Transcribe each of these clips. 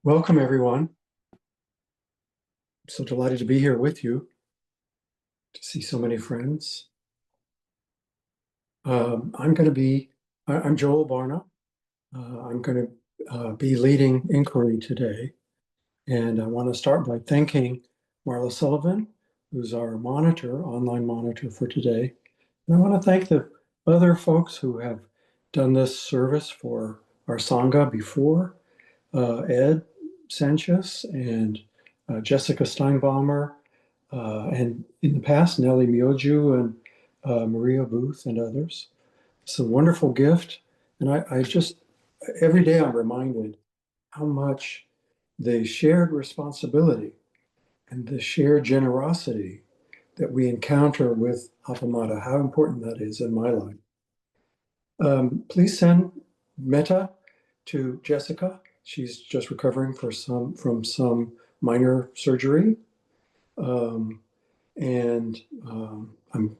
Welcome, everyone. I'm so delighted to be here with you, to see so many friends. I'm Joel Barna. I'm going to be leading inquiry today. And I want to start by thanking Marla Sullivan, who's our monitor, online monitor for today. And I want to thank the other folks who have done this service for our Sangha before, Ed Sanchez and Jessica Steinbaumer, and in the past, Nellie Mioju and Maria Booth and others. It's a wonderful gift. And I just, every day I'm reminded how much the shared responsibility and the shared generosity that we encounter with Appamada, how important that is in my life. Please send metta to Jessica. She's just recovering from some minor surgery. Um, and I'm,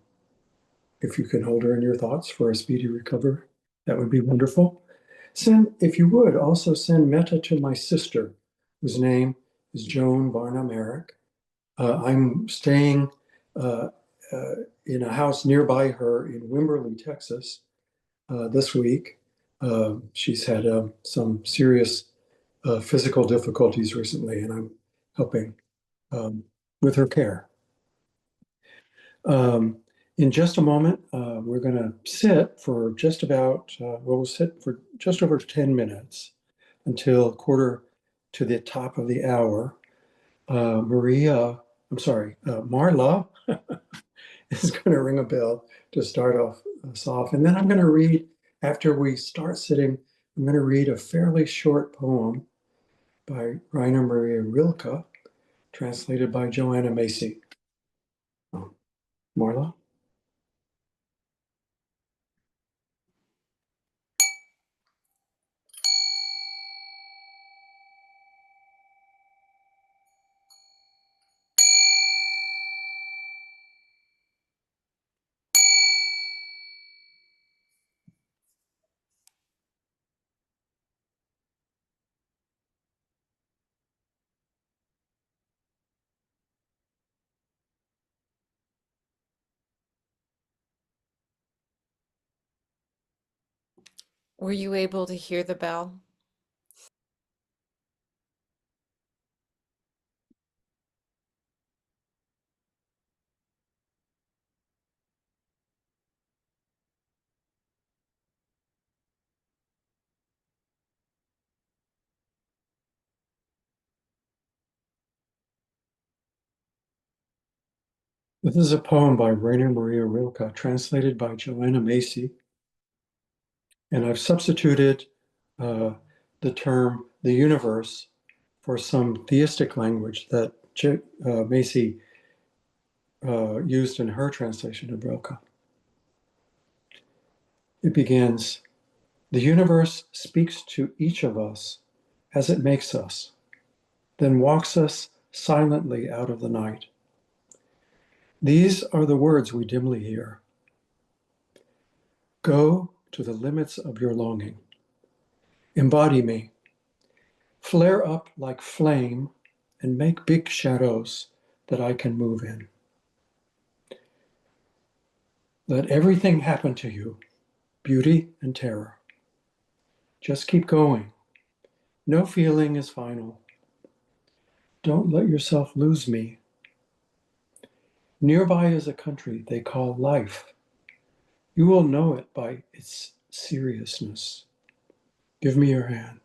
if you can hold her in your thoughts for a speedy recovery, that would be wonderful. If you would, also send metta to my sister, whose name is Joan Barna Merrick. I'm staying uh, uh, in a house nearby her in Wimberley, Texas, this week. She's had some serious physical difficulties recently, and I'm helping um, with her care. Um, in just a moment, we're going to sit for just about, we'll sit for just over 10 minutes until quarter to the top of the hour. Marla is going to ring a bell to start us off. And then I'm going to read, after we start sitting, I'm going to read a fairly short poem by Rainer Maria Rilke, translated by Joanna Macy. Marla? Were you able to hear the bell? This is a poem by Rainer Maria Rilke, translated by Joanna Macy. And I've substituted uh, the term the universe for some theistic language that Macy used in her translation of Rilke. It begins, the universe speaks to each of us as it makes us, then walks us silently out of the night. These are the words we dimly hear. Go to the limits of your longing. Embody me. Flare up like flame and make big shadows that I can move in. Let everything happen to you, beauty and terror. Just keep going. No feeling is final. Don't let yourself lose me. Nearby is a country they call life. You will know it by its seriousness. Give me your hand.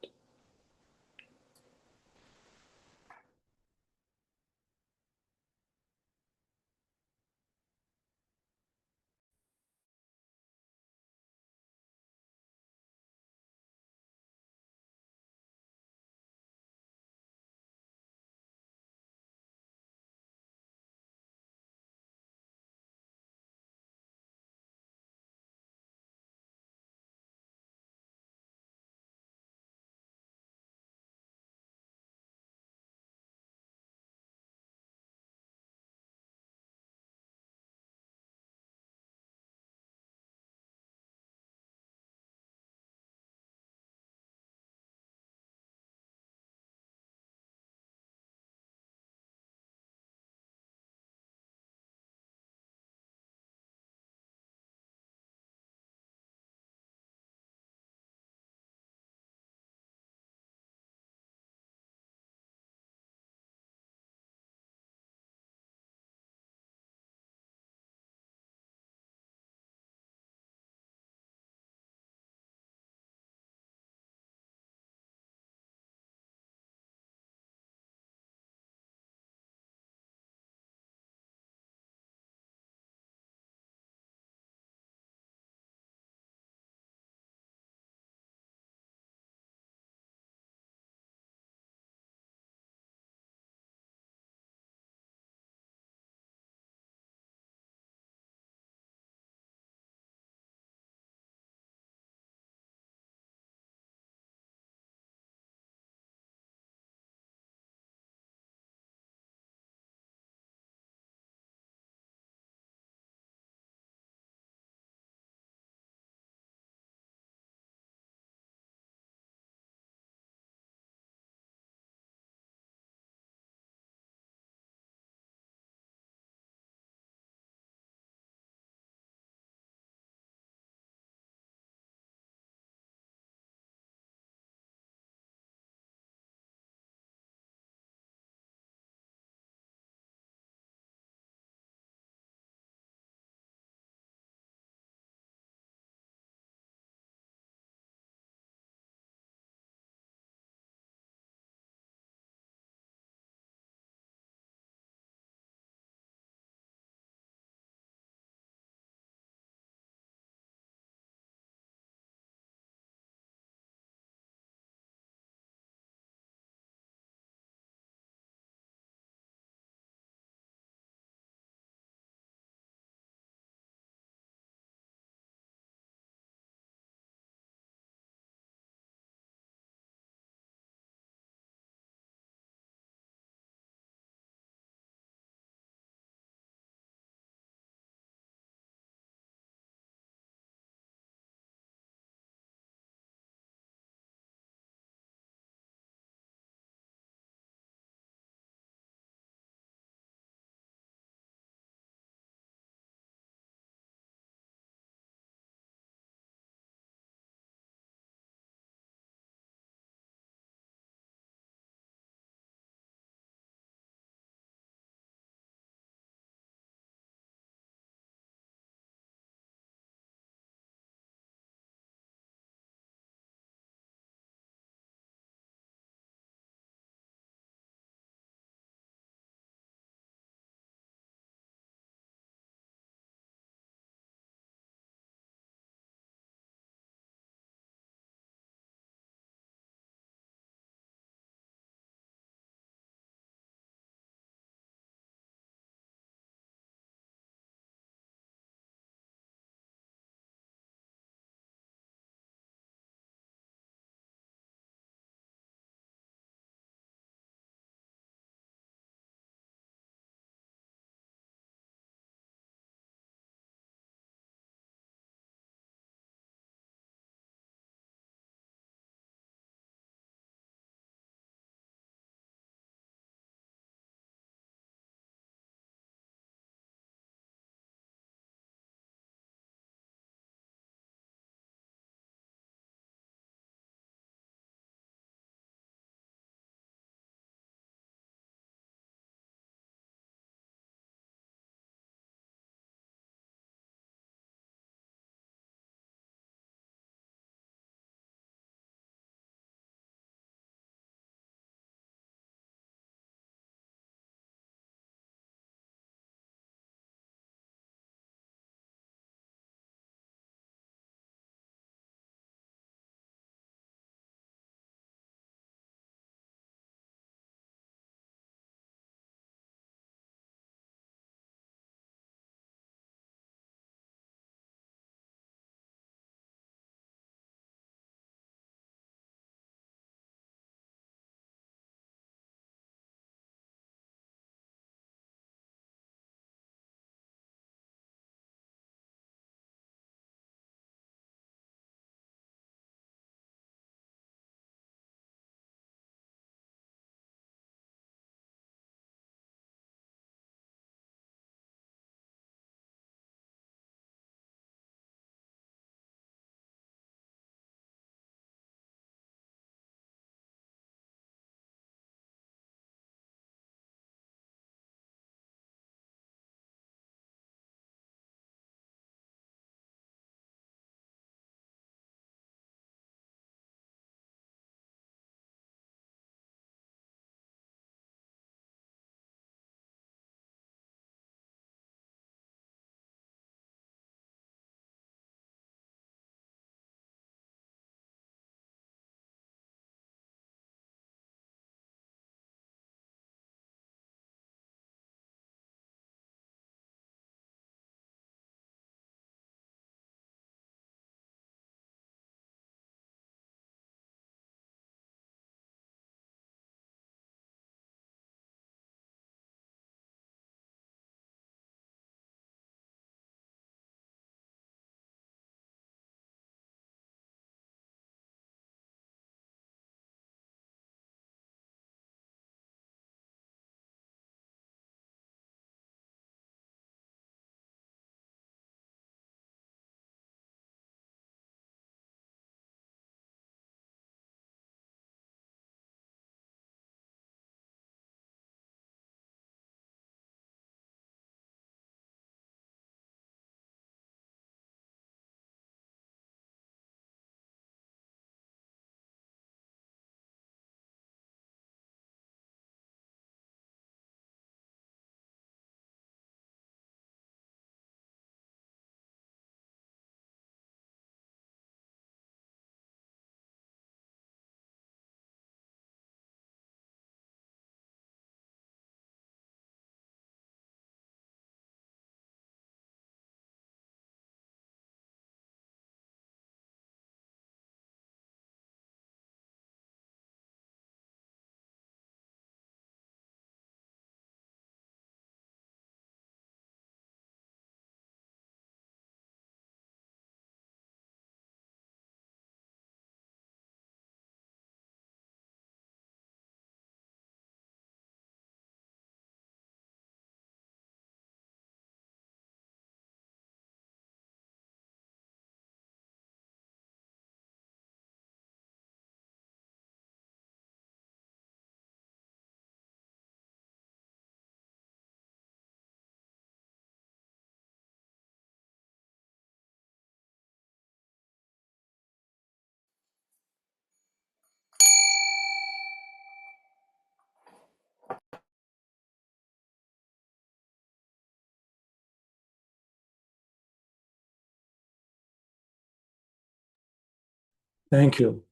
Thank you.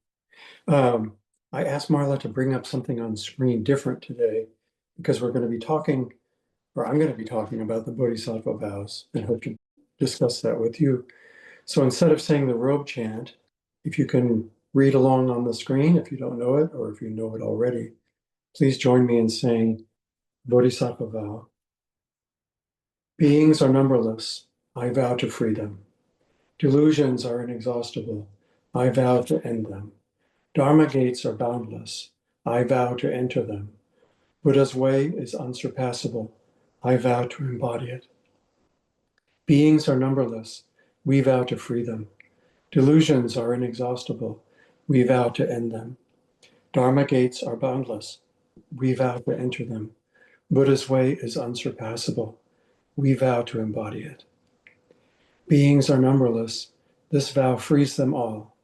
Um, I asked Marla to bring up something on screen different today because we're going to be talking, or I'm going to be talking about the Bodhisattva vows and hope to discuss that with you. So instead of saying the robe chant, if you can read along on the screen, if you don't know it, or if you know it already, please join me in saying Bodhisattva vow. Beings are numberless. I vow to free them. Delusions are inexhaustible. I vow to end them. Dharma gates are boundless. I vow to enter them. Buddha's way is unsurpassable. I vow to embody it. Beings are numberless. We vow to free them. Delusions are inexhaustible. We vow to end them. Dharma gates are boundless. We vow to enter them. Buddha's way is unsurpassable. We vow to embody it. Beings are numberless. This vow frees them all.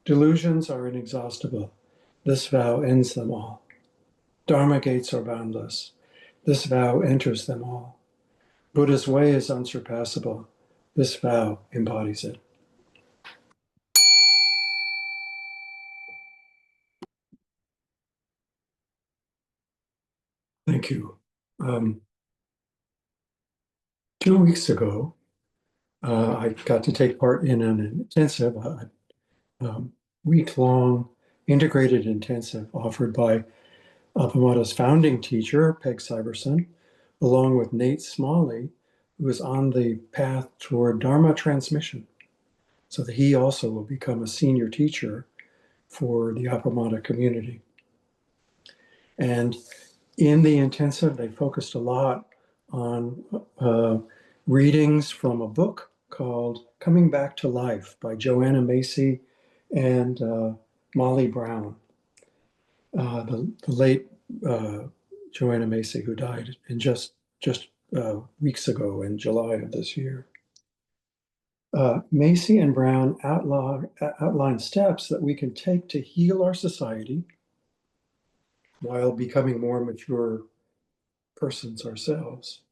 Delusions are inexhaustible. This vow ends them all. Dharma gates are boundless. This vow enters them all. Buddha's way is unsurpassable. This vow embodies it. Thank you. 2 weeks ago, I got to take part in an intensive, um, week-long integrated intensive offered by Appamada's founding teacher, Peg Syverson, along with Nate Smalley, who is on the path toward Dharma transmission, so that he also will become a senior teacher for the Appamada community. And in the intensive, they focused a lot on readings from a book called Coming Back to Life by Joanna Macy and Molly Brown, the late Joanna Macy, who died in just weeks ago in July of this year. Macy and Brown outline steps that we can take to heal our society while becoming more mature persons ourselves,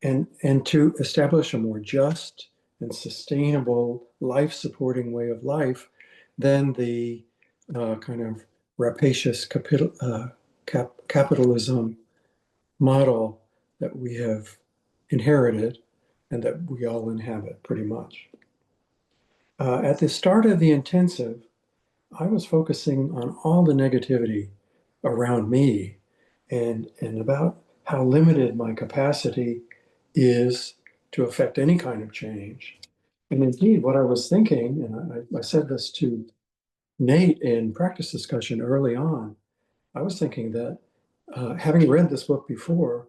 and to establish a more just and sustainable life-supporting way of life than the kind of rapacious capitalism model that we have inherited and that we all inhabit pretty much. At the start of the intensive, I was focusing on all the negativity around me and about how limited my capacity is to affect any kind of change. And indeed, what I was thinking, and I said this to Nate in practice discussion early on, I was thinking that having read this book before,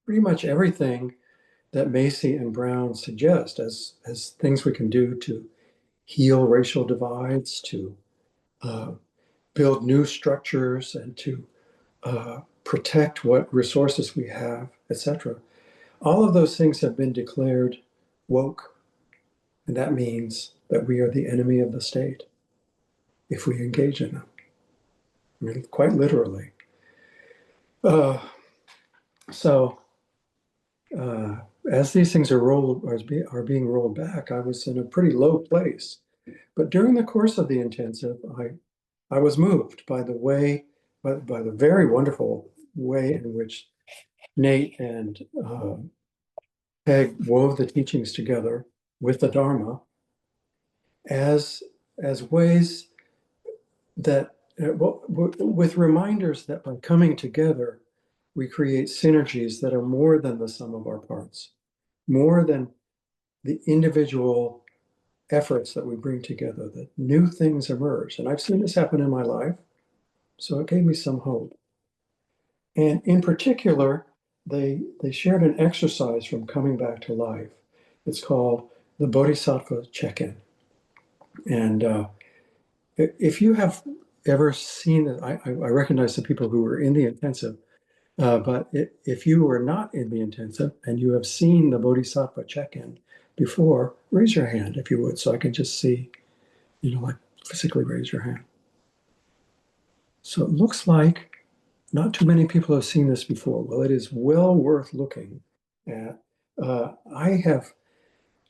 pretty much everything that Macy and Brown suggest as things we can do to heal racial divides, to uh, build new structures, and to protect what resources we have, etc. All of those things have been declared woke, and that means that we are the enemy of the state if we engage in them. I mean, quite literally. Uh, so as these things are being rolled back, I was in a pretty low place. But during the course of the intensive, I was moved by by the very wonderful way in which Nate and Peg wove the teachings together with the Dharma as ways that, with reminders that by coming together, we create synergies that are more than the sum of our parts, more than the individual efforts that we bring together, that new things emerge. And I've seen this happen in my life, so it gave me some hope. And in particular, they shared an exercise from Coming Back to Life. It's called the Bodhisattva check-in. And if you have ever seen it, I recognize the people who were in the intensive, but if you were not in the intensive and you have seen the Bodhisattva check-in before, raise your hand if you would, so I can just see, like physically raise your hand. So it looks like not too many people have seen this before. Well, it is well worth looking at.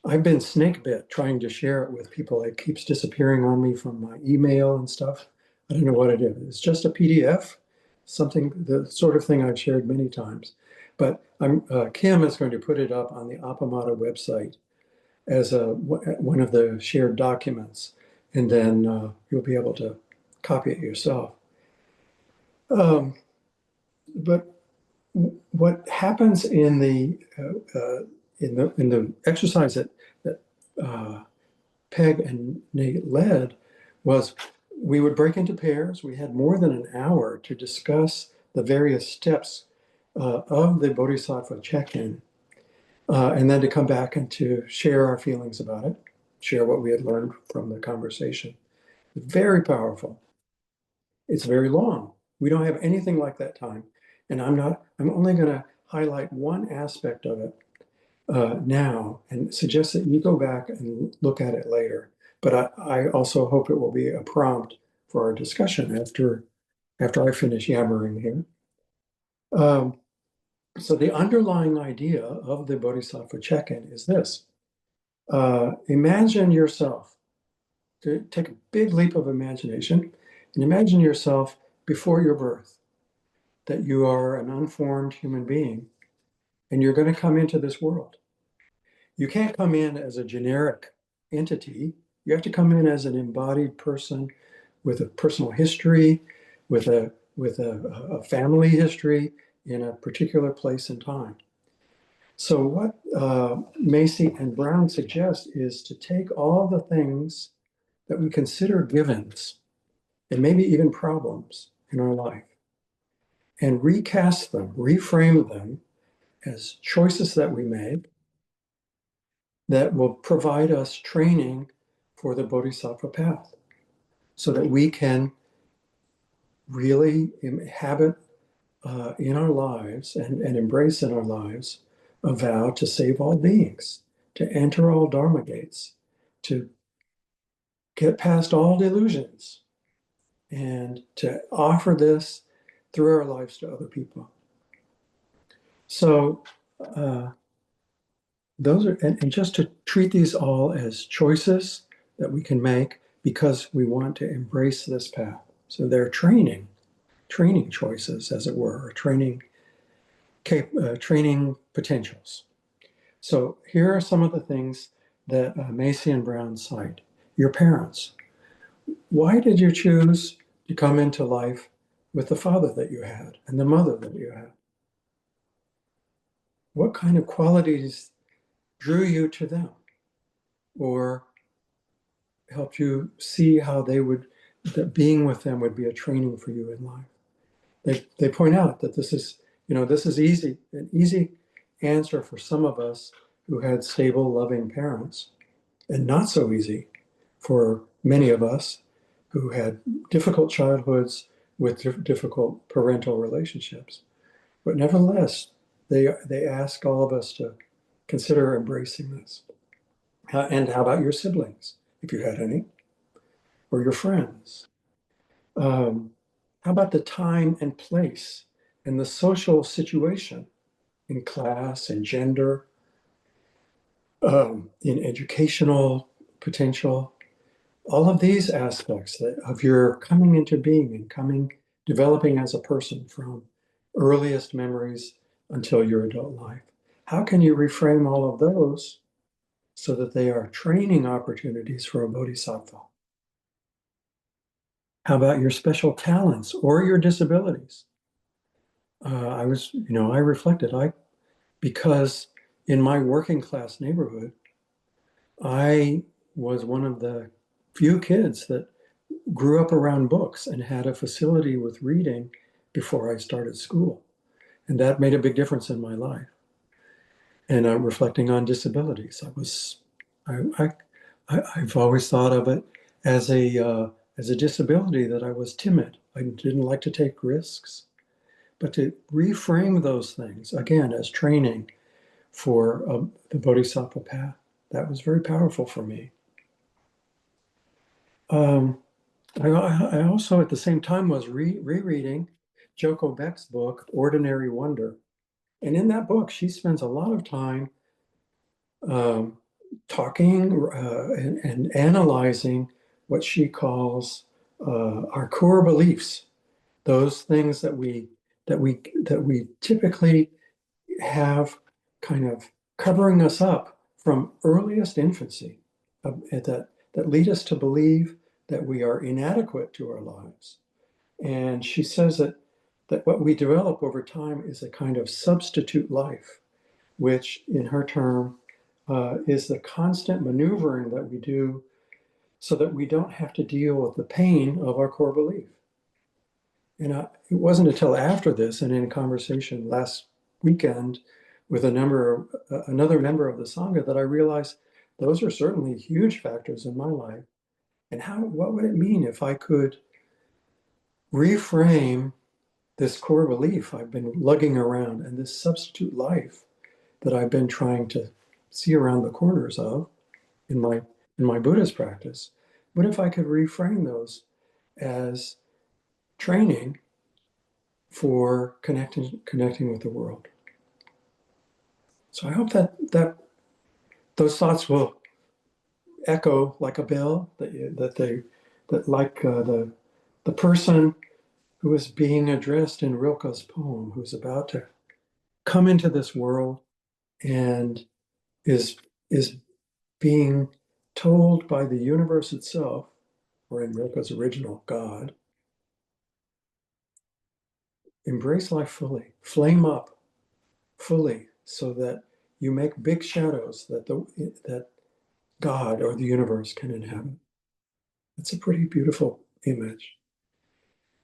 I've been snake bit trying to share it with people. It keeps disappearing on me from my email and stuff. I don't know what it is. It's just a PDF, something, the sort of thing I've shared many times. But Kim is going to put it up on the Appamata website as one of the shared documents, and then you'll be able to copy it yourself. Um, but what happens in the exercise that Peg and Nate led was we would break into pairs. We had more than an hour to discuss the various steps of the Bodhisattva check-in, and then to come back and to share our feelings about it, share what we had learned from the conversation. Very powerful. It's very long. We don't have anything like that time. And I'm only going to highlight one aspect of it now and suggest that you go back and look at it later. But I also hope it will be a prompt for our discussion after I finish yammering here. So the underlying idea of the Bodhisattva check-in is this. Imagine yourself, take a big leap of imagination, and imagine yourself before your birth, that you are an unformed human being, and you're going to come into this world. You can't come in as a generic entity. You have to come in as an embodied person with a personal history, with a family history in a particular place and time. So what Macy and Brown suggest is to take all the things that we consider givens and maybe even problems in our life and recast them, reframe them as choices that we make that will provide us training for the Bodhisattva path so that we can really inhabit in our lives and embrace in our lives a vow to save all beings, to enter all Dharma gates, to get past all delusions, and to offer this through our lives to other people. So those are, and just to treat these all as choices that we can make because we want to embrace this path. So they're training choices, as it were, or training potentials. So here are some of the things that Macy and Brown cite. Your parents. Why did you choose to come into life with the father that you had and the mother that you had? What kind of qualities drew you to them or helped you see how that being with them would be a training for you in life? They point out that this is an easy answer for some of us who had stable, loving parents, and not so easy for many of us who had difficult childhoods with difficult parental relationships. But nevertheless, they ask all of us to consider embracing this. And how about your siblings, if you had any, or your friends? How about the time and place and the social situation in class and gender, in educational potential? All of these aspects of your coming into being and developing as a person from earliest memories until your adult life. How can you reframe all of those so that they are training opportunities for a bodhisattva? How about your special talents or your disabilities? I reflected, because in my working class neighborhood, I was one of the few kids that grew up around books and had a facility with reading before I started school. And that made a big difference in my life. And I'm reflecting on disabilities. I've always thought of it as a disability that I was timid. I didn't like to take risks. But to reframe those things, again, as training for the Bodhisattva path, that was very powerful for me. I also, at the same time, was rereading Joko Beck's book, Ordinary Wonder. And in that book, she spends a lot of time talking and analyzing what she calls our core beliefs, those things that we typically have kind of covering us up from earliest infancy, that lead us to believe that we are inadequate to our lives. And she says that what we develop over time is a kind of substitute life, which in her term is the constant maneuvering that we do so that we don't have to deal with the pain of our core belief. And it wasn't until after this, and in a conversation last weekend with another member of the Sangha, that I realized those are certainly huge factors in my life. And what would it mean if I could reframe this core belief I've been lugging around and this substitute life that I've been trying to see around the corners of in my Buddhist practice? What if I could reframe those as training for connecting with the world? So I hope that those thoughts will echo like a bell, that like the person who is being addressed in Rilke's poem, who's about to come into this world and is is being told by the universe itself, or in Rilke's original, God, embrace life fully, flame up fully, so that you make big shadows that God or the universe can inhabit. It's a pretty beautiful image.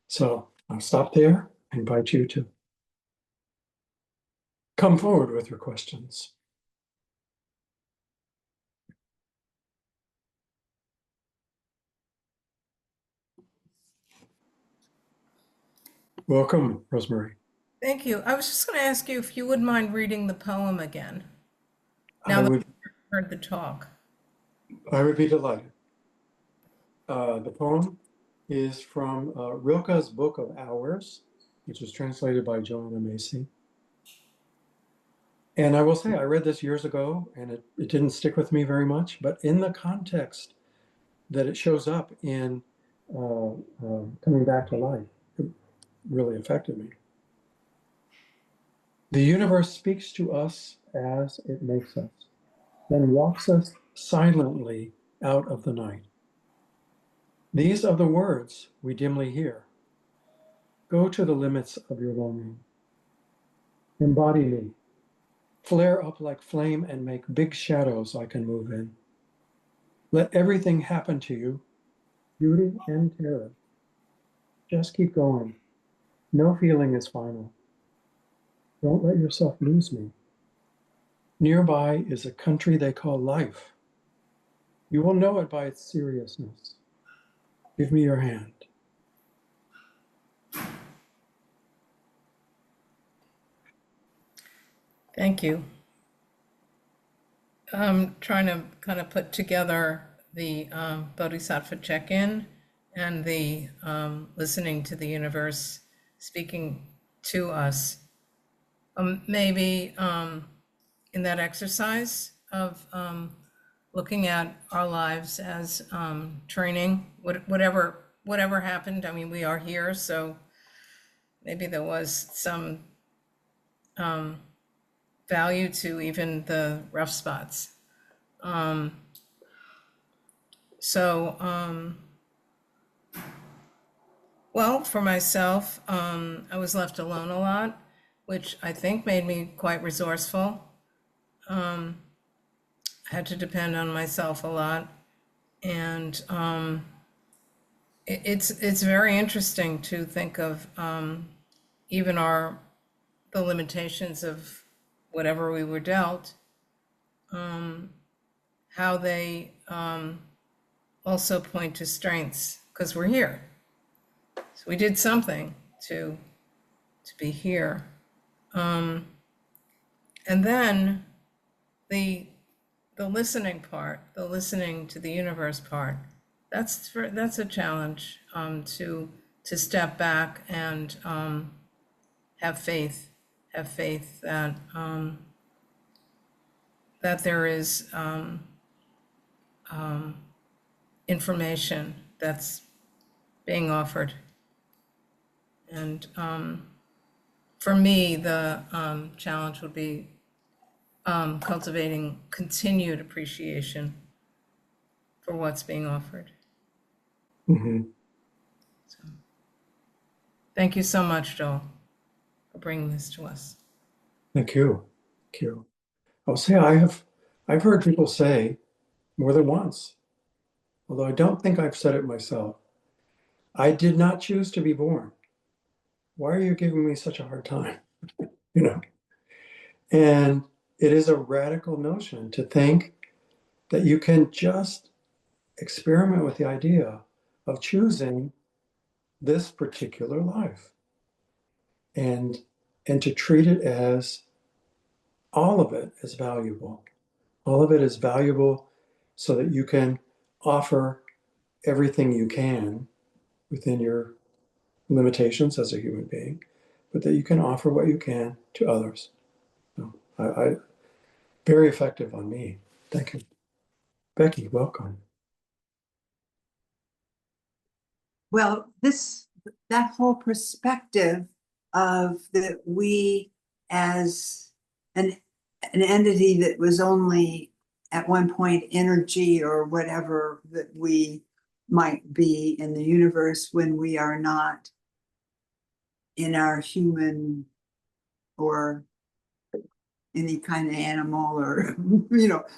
So I'll stop there and invite you to come forward with your questions. Welcome, Rosemary. Thank you. I was just going to ask you if you wouldn't mind reading the poem again, now I that would we've heard the talk. I would be delighted. The poem is from Rilke's Book of Hours, which was translated by Joanna Macy. And I will say, I read this years ago, and it didn't stick with me very much, but in the context that it shows up in coming back to life, it really affected me. The universe speaks to us as it makes us, then walks us silently out of the night. These are the words we dimly hear. Go to the limits of your longing. Embody me. Flare up like flame and make big shadows I can move in. Let everything happen to you, beauty and terror. Just keep going. No feeling is final. Don't let yourself lose me. Nearby is a country they call life. You will know it by its seriousness. Give me your hand. Thank you. I'm trying to kind of put together the Bodhisattva check-in and the listening to the universe speaking to us. Maybe in that exercise of looking at our lives as training, whatever happened. I mean, we are here, so maybe there was some value to even the rough spots. Well, for myself, I was left alone a lot, which I think made me quite resourceful. I had to depend on myself a lot, and it's very interesting to think of even the limitations of whatever we were dealt, how they also point to strengths, because we're here. So we did something to be here. And then the listening part, the listening to the universe part, that's a challenge, to step back and have faith that that there is information that's being offered. And for me, the challenge would be cultivating continued appreciation for what's being offered. Mhm. So, thank you so much, Joel, for bringing this to us. Thank you. Thank you. I'll say I've heard people say more than once, although I don't think I've said it myself, I did not choose to be born. Why are you giving me such a hard time? You know, and it is a radical notion to think that you can just experiment with the idea of choosing this particular life and to treat it as all of it is valuable. All of it is valuable so that you can offer everything you can within your limitations as a human being, but that you can offer what you can to others. So I very effective on me. Thank you. Becky, welcome. Well, that whole perspective of that we as an entity that was only at one point energy or whatever that we might be in the universe when we are not in our human or any kind of animal or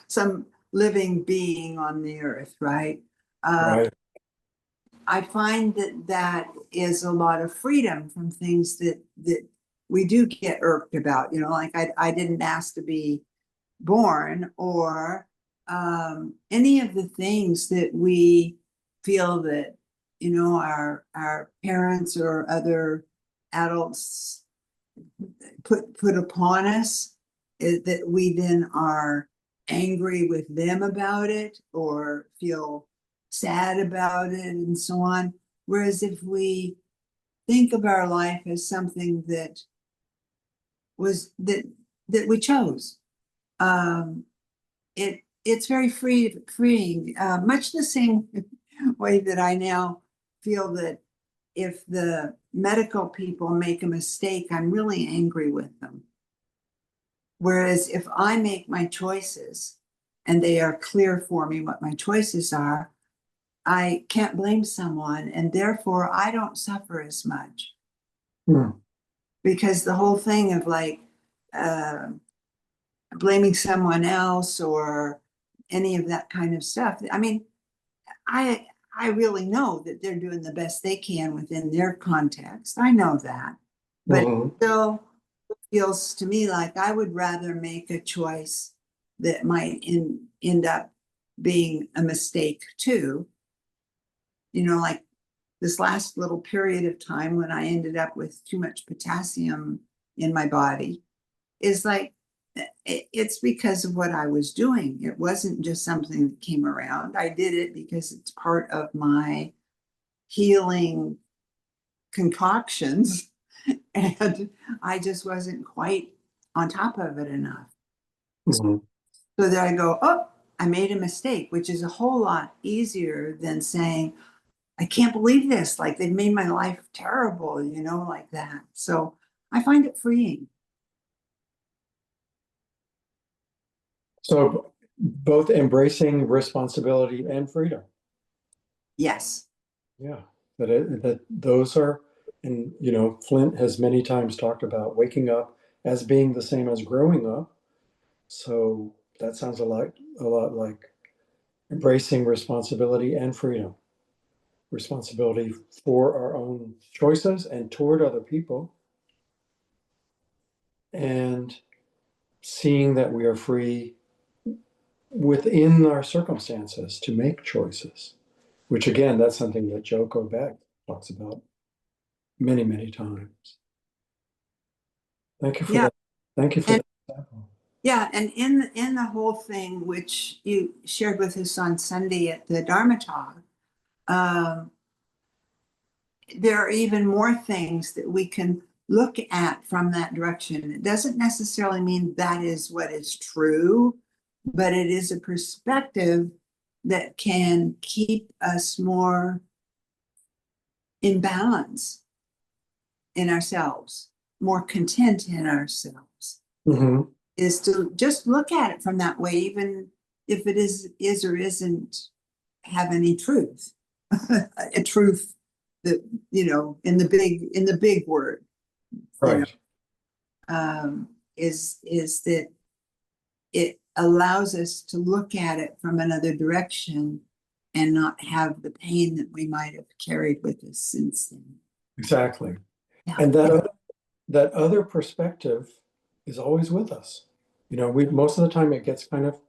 some living being on the earth, right? Right. I find that is a lot of freedom from things that we do get irked about. Like I didn't ask to be born, or any of the things that we feel that our parents or other adults put upon us, that we then are angry with them about it or feel sad about it and so on. Whereas if we think of our life as something that we chose, it's very freeing, much the same way that I now feel that if the medical people make a mistake, I'm really angry with them. Whereas if I make my choices and they are clear for me what my choices are, I can't blame someone, and therefore I don't suffer as much. Because the whole thing of blaming someone else or any of that kind of stuff, I mean, I really know that they're doing the best they can within their context. I know that. But still, it feels to me like I would rather make a choice that might end up being a mistake too. Like this last little period of time when I ended up with too much potassium in my body is like, it's because of what I was doing. It wasn't just something that came around. I did it because it's part of my healing concoctions, and I just wasn't quite on top of it enough. So that I go, oh, I made a mistake, which is a whole lot easier than saying, I can't believe this. Like they've made my life terrible, like that. So I find it freeing. So both embracing responsibility and freedom. Yes. Yeah, that those are, and Flint has many times talked about waking up as being the same as growing up. So that sounds a lot like embracing responsibility and freedom. Responsibility for our own choices and toward other people, and seeing that we are free within our circumstances to make choices, which again, that's something that Joko Beck talks about many, many times. Thank you for that. Thank you for that example. Yeah, and in the whole thing, which you shared with us on Sunday at the Dharma talk, there are even more things that we can look at from that direction. It doesn't necessarily mean that is what is true, but it is a perspective that can keep us more in balance in ourselves, more content in ourselves, Mhm. is to just look at it from that way, even if it is or isn't have any truth. A truth that, you know, in the big word, you know, Right. is that it allows us to look at it from another direction and not have the pain that we might have carried with us since then. Exactly. Yeah. And that other perspective is always with us. You know, we most of the time it gets kind of,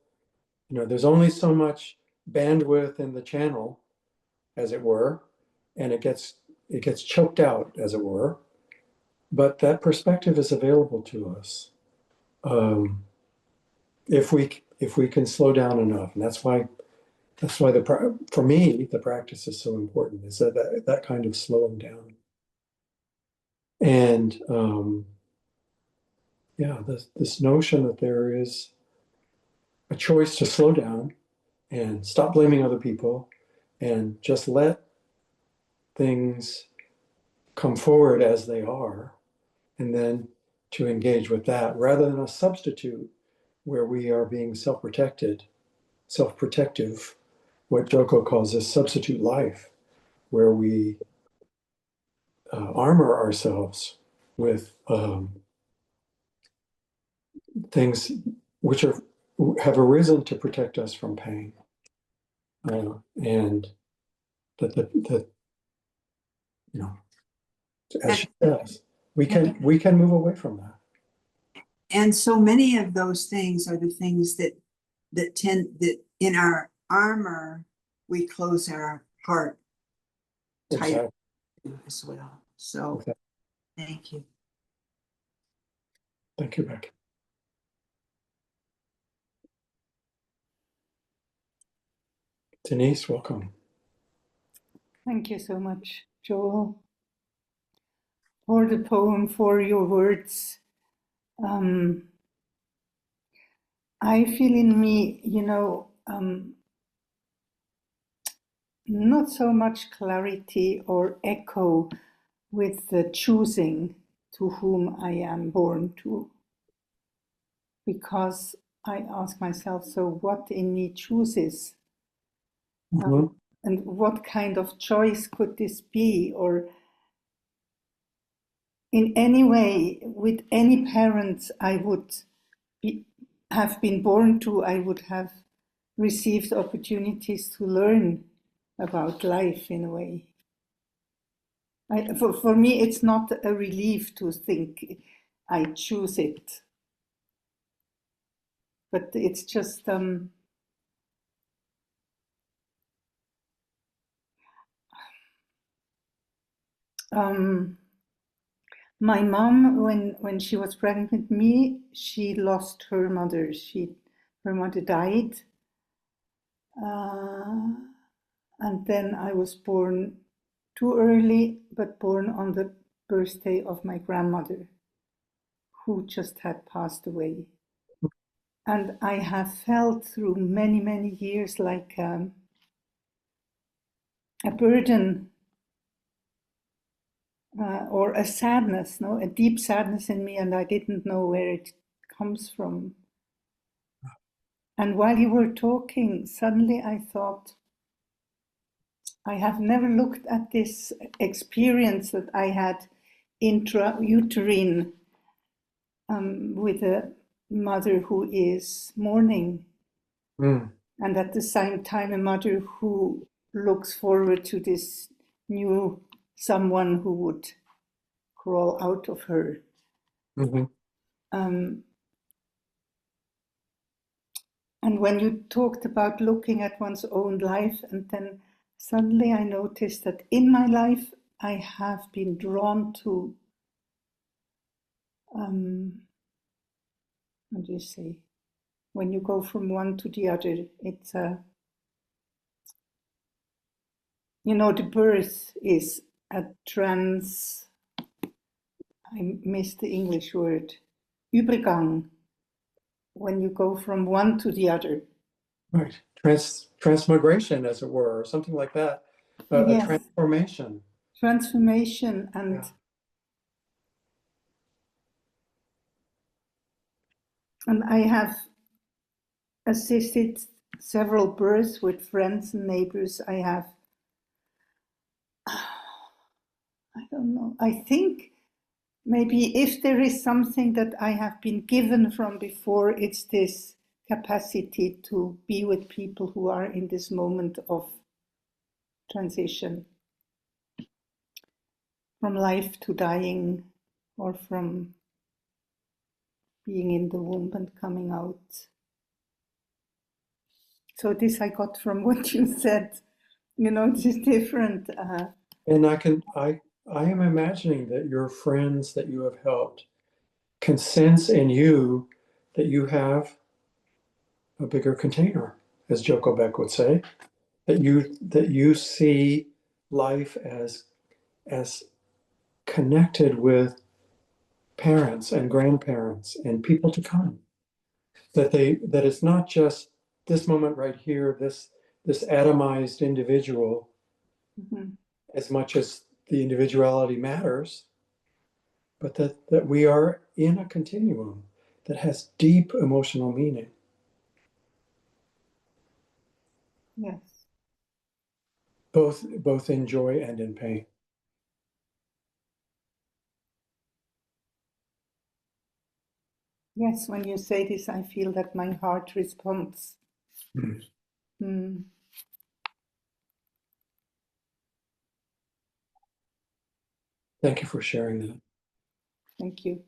you know, there's only so much bandwidth in the channel, as it were, and it gets choked out, as it were. But that perspective is available to us if we can slow down enough, and that's why for me the practice is so important. Is that kind of slowing down, and yeah, this notion that there is a choice to slow down and stop blaming other people and just let things come forward as they are, and then to engage with that rather than a substitute where we are being self-protective, what Joko calls this substitute life, where we armor ourselves with things which have arisen to protect us from pain, and that you know, as she says, we can move away from that. And so many of those things are the things that in our armor we close our heart tight Exactly. as well. So Exactly. thank you. Thank you, Becky. Denise, welcome. Thank you so much, Joel, for the poem, for your words. I feel in me, not so much clarity or echo with the choosing to whom I am born to. Because I ask myself, so what in me chooses? Mhm. And what kind of choice could this be? Or in any way, with any parents I would have been born to, I would have received opportunities to learn about life in a way. For me, it's not a relief to think I choose it, but it's just my mom, when she was pregnant with me, she lost her mother. Her mother died, and then I was born too early, but born on the birthday of my grandmother, who just had passed away. And I have felt through many, many years like a burden or a sadness, no, a deep sadness in me, and I didn't know where it comes from. And while you were talking, suddenly I thought, I have never looked at this experience that I had intrauterine with a mother who is mourning, and at the same time a mother who looks forward to this new someone who would crawl out of her. And when you talked about looking at one's own life, and then suddenly I noticed that in my life I have been drawn to, how do you say, when you go from one to the other, it's the birth is a I missed the English word, Übergang, when you go from one to the other. Right, transmigration, as it were, or something like that. A Yes. transformation. Transformation Yeah. and I have assisted several births with friends and neighbors. I have, I don't know, I think maybe if there is something that I have been given from before, it's this capacity to be with people who are in this moment of transition from life to dying, or from being in the womb and coming out. So this I got from what you said. You know, this is different. And I am imagining that your friends that you have helped can sense in you that you have a bigger container, as Joko Beck would say, that you see life as connected with parents and grandparents and people to come. That it's not just this moment right here, this atomized individual, Mhm. as much as the individuality matters, but that we are in a continuum that has deep emotional meaning. Yes. Both in joy and in pain. Yes, when you say this, I feel that my heart responds. Mm. Mm. Thank you for sharing that. Thank you.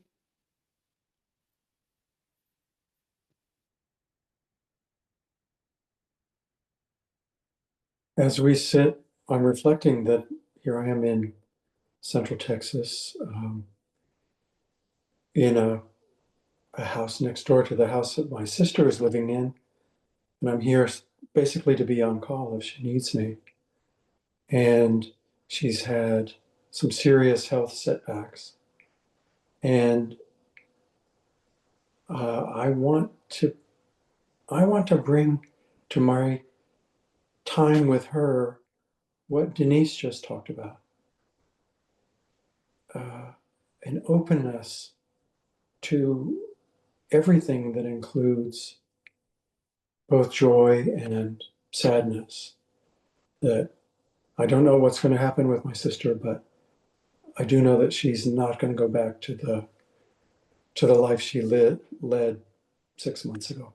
As we sit, I'm reflecting that here I am in Central Texas, in a house next door to the house that my sister is living in. And I'm here basically to be on call if she needs me. And she's had some serious health setbacks. And I want to bring to my time with her what Denise just talked about, an openness to everything that includes both joy and sadness. That I don't know what's going to happen with my sister, but I do know that she's not going to go back to the life she led 6 months ago.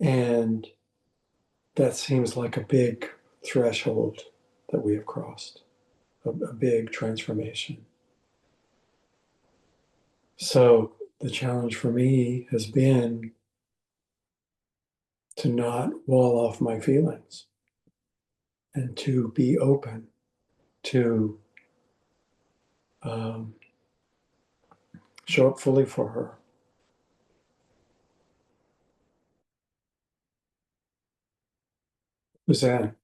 And that seems like a big threshold that we have crossed, a big transformation. So the challenge for me has been to not wall off my feelings and to be open to show up fully for her. Suzanne.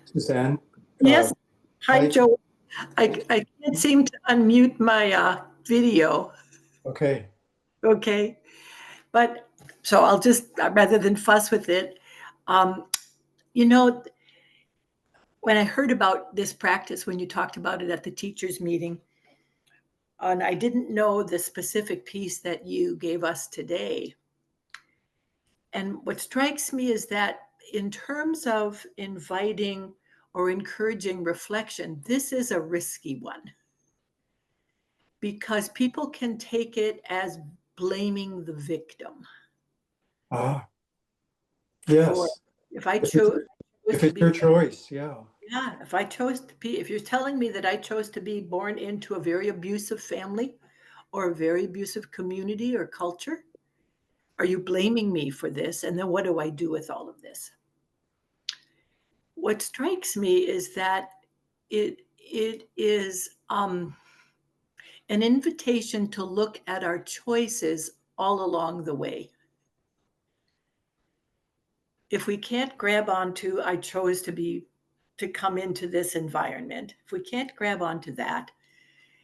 Suzanne? Yes. Hi, hi. Joe. I can't seem to unmute my video. Okay. Okay. But so I'll just, rather than fuss with it, you know, when I heard about this practice, when you talked about it at the teachers' meeting, and I didn't know the specific piece that you gave us today. And what strikes me is that in terms of inviting or encouraging reflection, this is a risky one, because people can take it as blaming the victim. Ah, For yes. if I If it's, chose if to it's your be, choice, yeah. yeah, if I chose to be, if you're telling me that I chose to be born into a very abusive family or a very abusive community or culture, are you blaming me for this? And then what do I do with all of this? What strikes me is that it is an invitation to look at our choices all along the way. If we can't grab onto, I chose to come into this environment, if we can't grab onto that,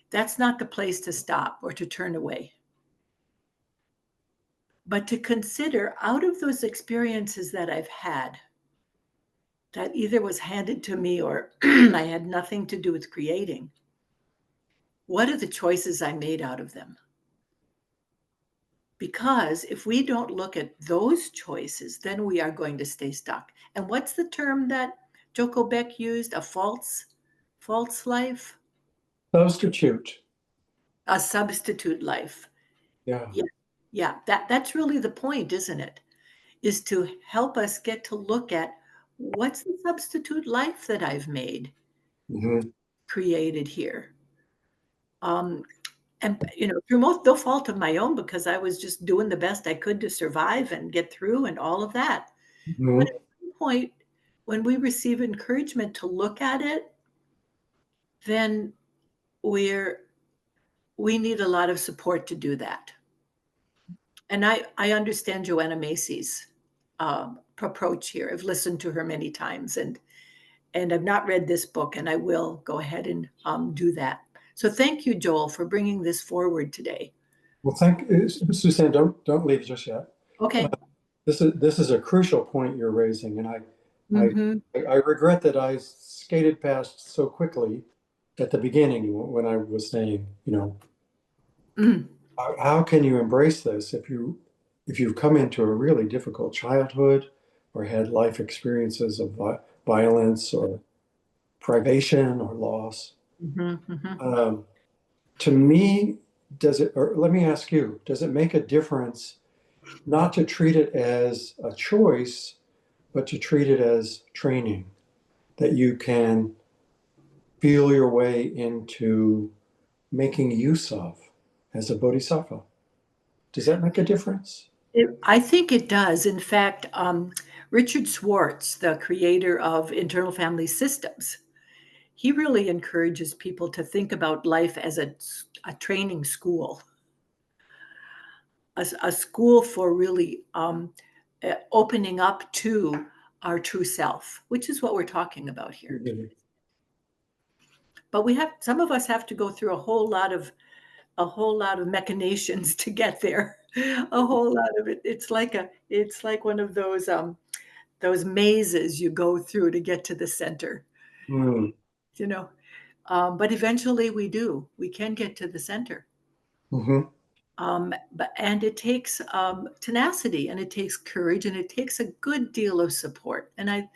that's not the place to stop or to turn away. but to consider out of those experiences that I've had, that either was handed to me or I had nothing to do with creating, what are the choices I made out of them? Because if we don't look at those choices, then we are going to stay stuck. And what's the term that Joko Beck used? A false life? Substitute. A substitute life. Yeah. Yeah, that's really the point, isn't it? Is to help us get to look at what's the substitute life that I've made, Mhm. created here. And through no fault of my own, because I was just doing the best I could to survive and get through and all of that. Mhm. But at some point, when we receive encouragement to look at it, then we need a lot of support to do that. And I understand Joanna Macy's approach here. I've listened to her many times, and I've not read this book, and I will go ahead and do that. So thank you, Joel, for bringing this forward today. Well, Suzanne, don't leave just yet. Okay. This is a crucial point you're raising, and Mhm. I regret that I skated past so quickly at the beginning when I was saying, Mm. how can you embrace this if you've come into a really difficult childhood or had life experiences of violence or privation or loss? Mhm, mhm. To me, or let me ask you, does it make a difference not to treat it as a choice, but to treat it as training that you can feel your way into making use of as a bodhisattva? Does that make a difference? I think it does. In fact, Richard Schwartz, the creator of internal family systems, he really encourages people to think about life as a training school, a school for really opening up to our true self, which is what we're talking about here. Mhm. But some of us have to go through a whole lot of machinations to get there. A whole lot of it. It's like one of those mazes you go through to get to the center, Mm. you know. But eventually we can get to the center. Mhm. And it takes tenacity, and it takes courage, and it takes a good deal of support. And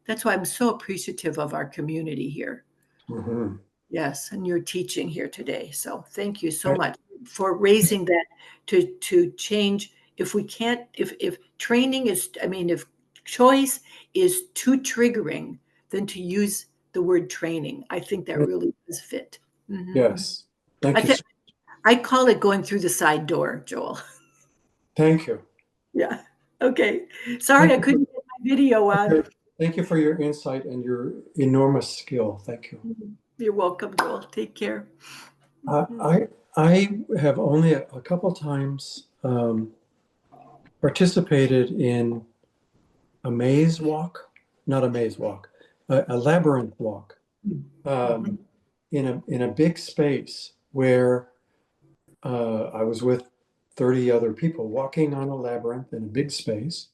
that's why I'm so appreciative of our community here. Mhm. Yes, and your teaching here today. So thank you so Right. much for raising that to change. If we can't, if training is, if choice is too triggering, then to use the word training, I think that really does fit. Mhm. Yes. I Thank you. think I call it going through the side door, Joel. Thank you. Yeah. Okay. Sorry, I Thank you couldn't get my video on. thank you for your insight and your enormous skill. Thank you. You're welcome, Joel. Take care. I have only a couple times participated in a maze walk, not a maze walk, a labyrinth walk, Mhm. in a big space where I was with 30 other people walking on a labyrinth in a big space.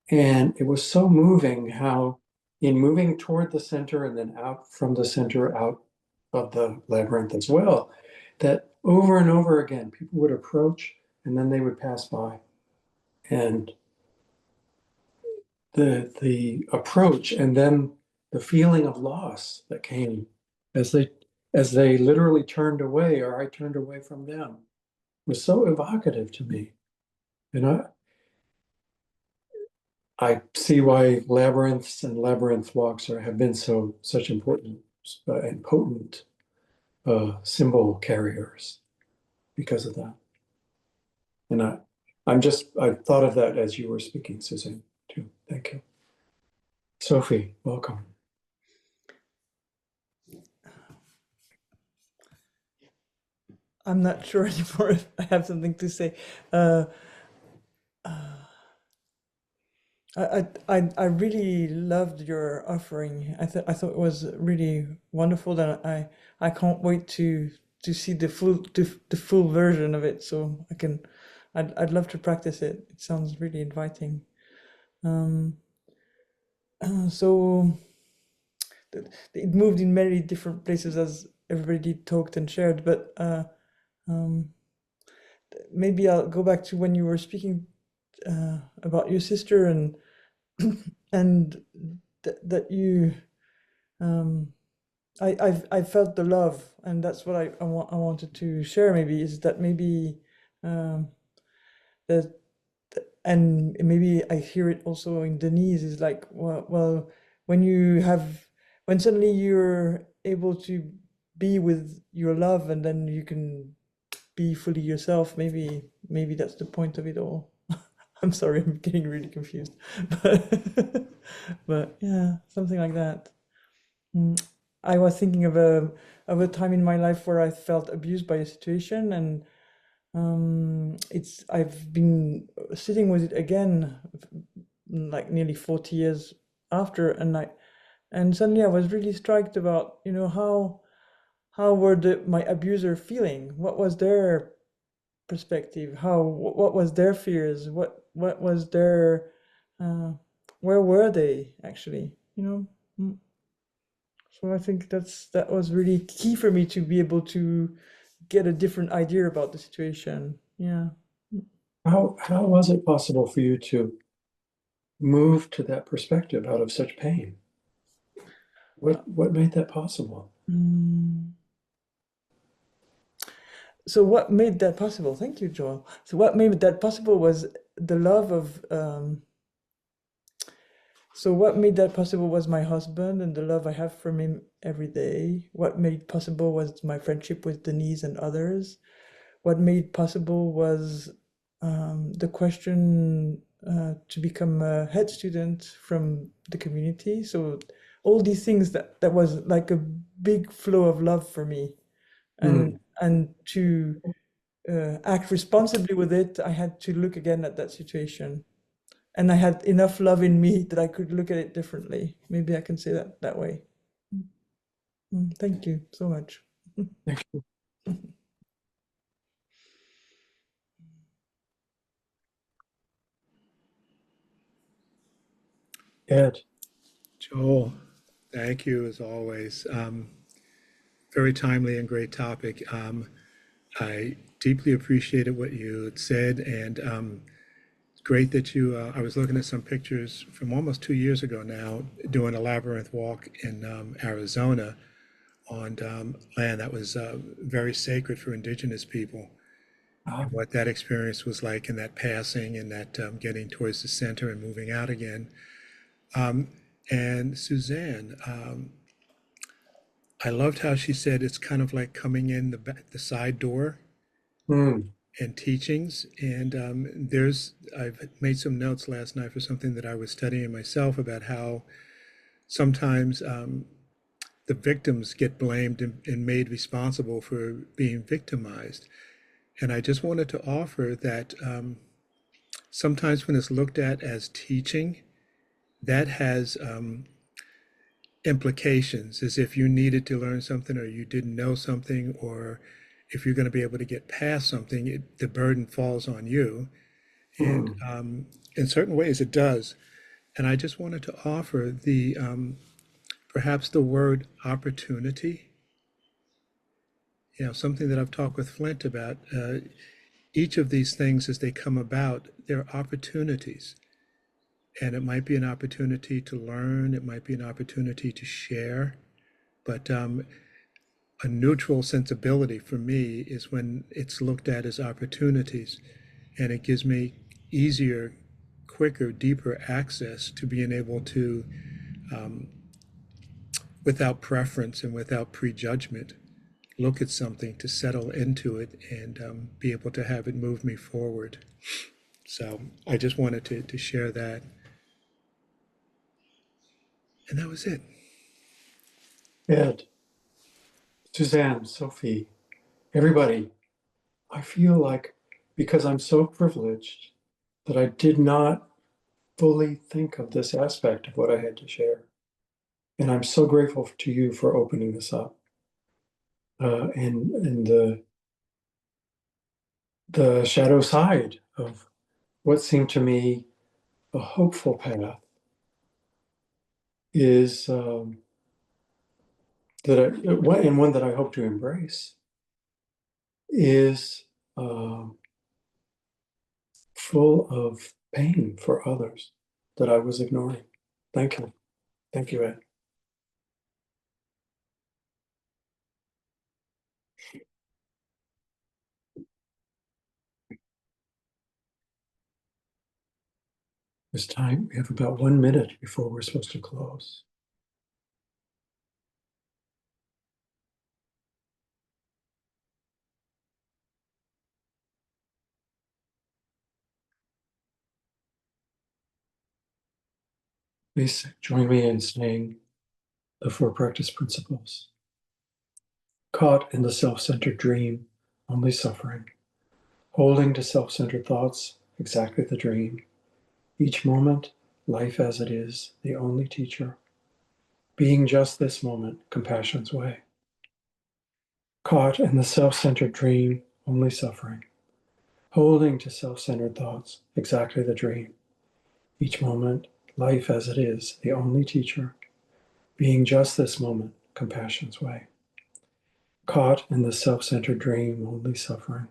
And it was so moving how, in moving toward the center and then out from the center, out of the labyrinth as well, that over and over again, people would approach and then they would pass by. And the approach and then the feeling of loss that came as they literally turned away or I turned away from them was so evocative to me. And I see why labyrinths and labyrinth walks have been such important and potent symbol carriers because of that. And I thought of that as you were speaking, Suzanne, too. Thank you. Sophie, welcome. I'm not sure anymore if I have something to say. Uh, I really loved your offering. I thought it was really wonderful, and I can't wait to see the full version of it, so I can I'd love to practice it. It sounds really inviting. Um, so it moved in many different places as everybody talked and shared, but um, maybe I'll go back to when you were speaking about your sister and and that you I felt the love, and that's what I wanted to share. Maybe is that maybe um, that and maybe I hear it also in Denise is like well when you have when suddenly you're able to be with your love and then you can be fully yourself. Maybe that's the point of it all. I'm sorry, I'm getting really confused, but yeah, something like that. Mm, I was thinking of a time in my life where I felt abused by a situation, and I've been sitting with it again, like nearly 40 years after, and suddenly I was really struck about, how were my abuser feeling? What was their perspective? What was their fears? What was their where were they actually? Mm. So I think that was really key for me to be able to get a different idea about the situation. Yeah. How was it possible for you to move to that perspective out of such pain? What made that possible? Mm. So what made that possible? Thank you, Joel. So what made that possible was the love of so what made that possible was my husband and the love I have for him every day. What made possible was my friendship with Denise and others. What made possible was the question to become a head student from the community. So all these things that was like a big flow of love for me, and Mm. and to act responsibly with it, I had to look again at that situation, and I had enough love in me that I could look at it differently. Maybe I can say that way. Thank you so much. Thank you. Ed. Joel, thank you as always. Very timely and great topic. I deeply appreciated what you had said, and great that you. I was looking at some pictures from almost 2 years ago now, doing a labyrinth walk in Arizona on land that was very sacred for indigenous people, and what that experience was like, and that passing, and that getting towards the center and moving out again. And Suzanne, I loved how she said it's kind of like coming in the side door Mm. and teachings. And I've made some notes last night for something that I was studying myself about how sometimes the victims get blamed and made responsible for being victimized. And I just wanted to offer that sometimes when it's looked at as teaching, that has implications, as if you needed to learn something or you didn't know something, or if you're going to be able to get past something, the burden falls on you. And Mm. in certain ways it does. And I just wanted to offer the perhaps the word opportunity, something that I've talked with Flint about. Each of these things as they come about, they're opportunities. And it might be an opportunity to learn, it might be an opportunity to share, but a neutral sensibility for me is when it's looked at as opportunities, and it gives me easier, quicker, deeper access to being able to, without preference and without prejudgment, look at something, to settle into it, and be able to have it move me forward. So I just wanted to share that. And that was it. Ed, Suzanne, Sophie, everybody, I feel like because I'm so privileged that I did not fully think of this aspect of what I had to share. And I'm so grateful to you for opening this up. And the shadow side of what seemed to me a hopeful path is and one that I hope to embrace is full of pain for others that I was ignoring. Thank you. Thank you, Ed. It's time. We have about 1 minute before we're supposed to close. Please join me in saying the 4 practice principles. Caught in the self-centered dream, only suffering. Holding to self-centered thoughts, exactly the dream. Each moment, life as it is, the only teacher. Being just this moment, compassion's way. Caught in the self-centered dream, only suffering. Holding to self-centered thoughts, exactly the dream. Each moment, life as it is, the only teacher. Being just this moment, compassion's way. Caught in the self-centered dream, only suffering.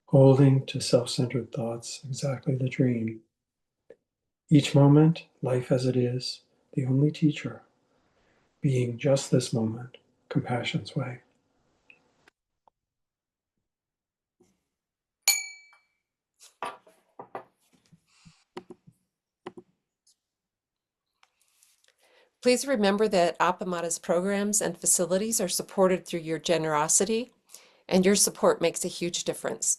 Holding to self-centered thoughts, exactly the dream. Each moment, life as it is, the only teacher. Being just this moment, compassion's way. Please remember that Appamada's programs and facilities are supported through your generosity, and your support makes a huge difference.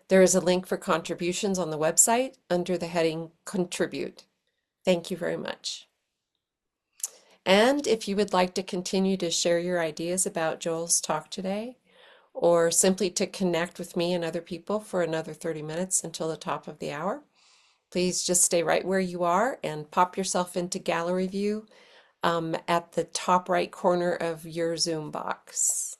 There is a link for contributions on the website under the heading Contribute. Thank you very much. And if you would like to continue to share your ideas about Joel's talk today, or simply to connect with me and other people for another 30 minutes until the top of the hour, please just stay right where you are and pop yourself into gallery view at the top right corner of your Zoom box.